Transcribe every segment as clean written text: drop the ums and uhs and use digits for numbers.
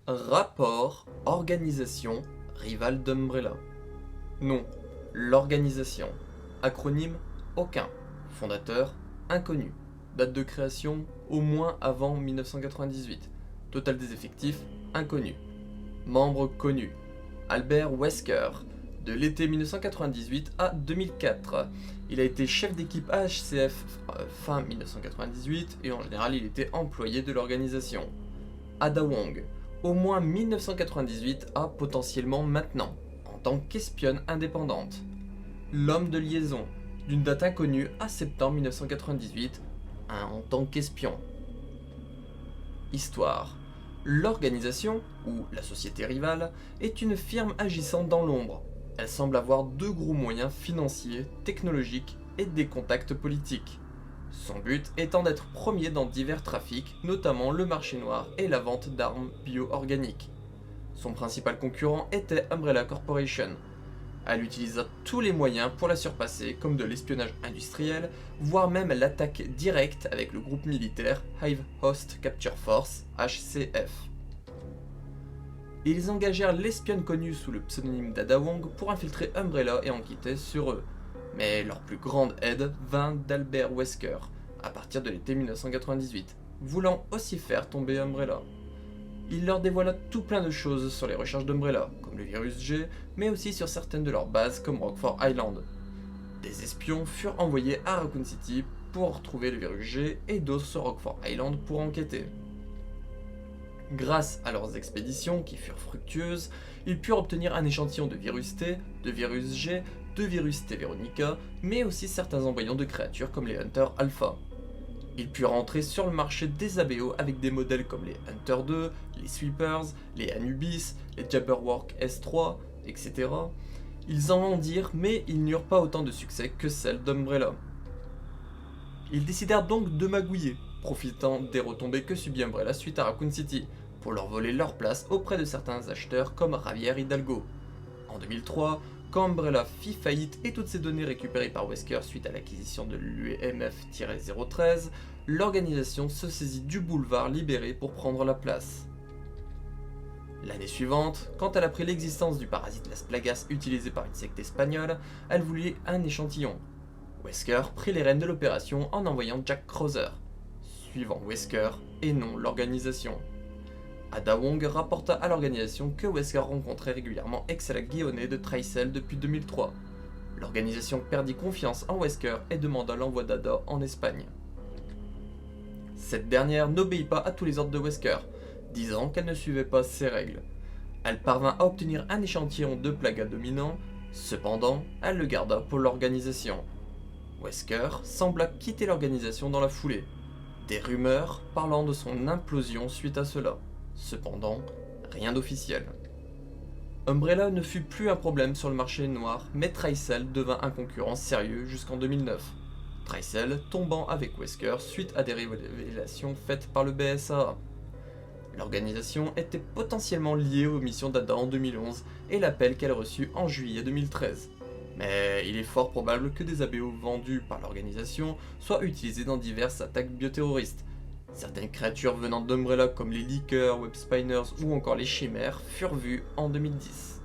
Rapport, organisation, rival d'Umbrella. Nom, l'organisation. Acronyme, aucun. Fondateur, inconnu. Date de création, au moins avant 1998. Total des effectifs, inconnu. Membres connus. Albert Wesker, de l'été 1998 à 2004. Il a été chef d'équipe AHCF fin 1998 et en général il était employé de l'organisation. Ada Wong, au moins 1998 à potentiellement maintenant, en tant qu'espionne indépendante. L'homme de liaison, d'une date inconnue à septembre 1998, en tant qu'espion. Histoire. L'organisation, ou la société rivale, est une firme agissant dans l'ombre. Elle semble avoir deux gros moyens financiers, technologiques et des contacts politiques. Son but étant d'être premier dans divers trafics, notamment le marché noir et la vente d'armes bio-organiques. Son principal concurrent était Umbrella Corporation. Elle utilisa tous les moyens pour la surpasser, comme de l'espionnage industriel, voire même l'attaque directe avec le groupe militaire Hive Host Capture Force, HCF. Ils engagèrent l'espionne connue sous le pseudonyme d'Ada Wong pour infiltrer Umbrella et enquêter sur eux. Mais leur plus grande aide vint d'Albert Wesker, à partir de l'été 1998, voulant aussi faire tomber Umbrella. Il leur dévoila tout plein de choses sur les recherches d'Umbrella, comme le virus G, mais aussi sur certaines de leurs bases comme Rockford Island. Des espions furent envoyés à Raccoon City pour retrouver le virus G et d'autres sur Rockford Island pour enquêter. Grâce à leurs expéditions, qui furent fructueuses, ils purent obtenir un échantillon de virus T, de virus G, de virus T Veronica, mais aussi certains embryons de créatures comme les Hunter Alpha. Ils purent entrer sur le marché des ABO avec des modèles comme les Hunter 2, les Sweepers, les Anubis, les Jabberwock S3, etc. Ils en vendirent, mais ils n'eurent pas autant de succès que celle d'Umbrella. Ils décidèrent donc de magouiller, profitant des retombées que subit Umbrella suite à Raccoon City, pour leur voler leur place auprès de certains acheteurs comme Javier Hidalgo. En 2003, quand Umbrella fit faillite et toutes ses données récupérées par Wesker suite à l'acquisition de l'UMF-013, l'organisation se saisit du boulevard libéré pour prendre la place. L'année suivante, quand elle apprit l'existence du parasite Las Plagas utilisé par une secte espagnole, elle voulut un échantillon. Wesker prit les rênes de l'opération en envoyant Jack Crowther, suivant Wesker et non l'organisation. Ada Wong rapporta à l'organisation que Wesker rencontrait régulièrement Excella Guionnet de Tricell depuis 2003. L'organisation perdit confiance en Wesker et demanda l'envoi d'Ada en Espagne. Cette dernière n'obéit pas à tous les ordres de Wesker, disant qu'elle ne suivait pas ses règles. Elle parvint à obtenir un échantillon de Plaga dominant, cependant, elle le garda pour l'organisation. Wesker sembla quitter l'organisation dans la foulée, des rumeurs parlant de son implosion suite à cela. Cependant, rien d'officiel. Umbrella ne fut plus un problème sur le marché noir, mais Tricell devint un concurrent sérieux jusqu'en 2009. Tricell tombant avec Wesker suite à des révélations faites par le BSAA. L'organisation était potentiellement liée aux missions d'Ada en 2011 et l'appel qu'elle reçut en juillet 2013. Mais il est fort probable que des ABO vendus par l'organisation soient utilisés dans diverses attaques bioterroristes. Certaines créatures venant d'Umbrella comme les Leakers, Web Spiners ou encore les Chimères furent vues en 2010.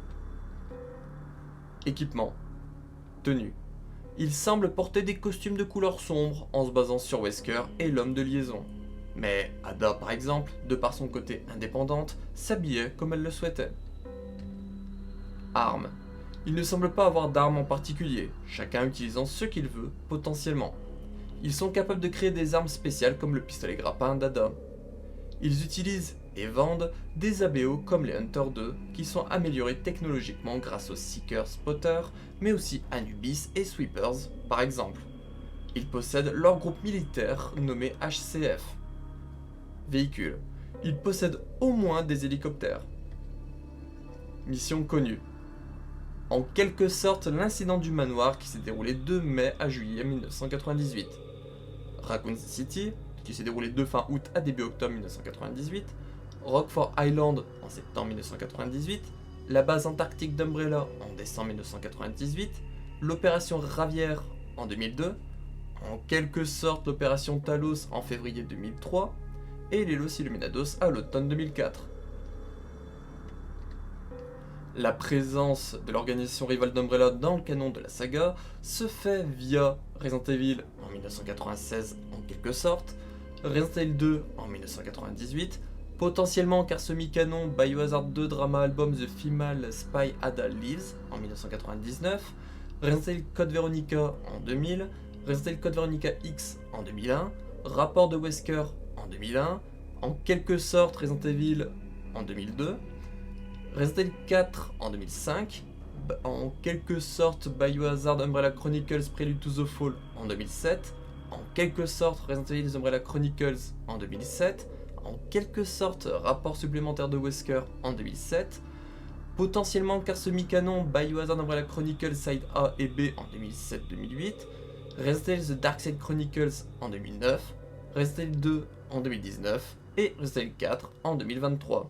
Équipement. Tenue. Il semble porter des costumes de couleur sombre en se basant sur Wesker et l'homme de liaison. Mais Ada par exemple, de par son côté indépendante, s'habillait comme elle le souhaitait. Armes. Il ne semble pas avoir d'armes en particulier, chacun utilisant ce qu'il veut potentiellement. Ils sont capables de créer des armes spéciales comme le pistolet grappin d'Ada. Ils utilisent et vendent des ABO comme les Hunter 2 qui sont améliorés technologiquement grâce aux Seeker Spotter, mais aussi Anubis et Sweepers par exemple. Ils possèdent leur groupe militaire nommé HCF. Véhicules. Ils possèdent au moins des hélicoptères. Mission connue. En quelque sorte l'incident du manoir qui s'est déroulé de mai à juillet 1998. Raccoon City, qui s'est déroulé de fin août à début octobre 1998, Rockford Island en septembre 1998, la base antarctique d'Umbrella en décembre 1998, l'opération Ravière en 2002, en quelque sorte l'opération Talos en février 2003, et les Los Illuminados à l'automne 2004. La présence de l'organisation rivale d'Umbrella dans le canon de la saga se fait via Resident Evil en 1996 en quelque sorte, Resident Evil 2 en 1998, potentiellement car semi-canon Biohazard 2 Drama Album The Female Spy Ada Lives en 1999, Resident Evil Code Veronica en 2000, Resident Evil Code Veronica X en 2001, Rapport de Wesker en 2001, en quelque sorte Resident Evil en 2002, Resident Evil 4 en 2005, en quelque sorte Biohazard Umbrella Chronicles Prelude to the Fall en 2007, en quelque sorte Resident Evil Umbrella Chronicles en 2007, en quelque sorte Rapport supplémentaire de Wesker en 2007, potentiellement car semi-canon Biohazard Umbrella Chronicles Side A et B en 2007-2008, Resident Evil The Dark Side Chronicles en 2009, Resident Evil 2 en 2019 et Resident Evil 4 en 2023.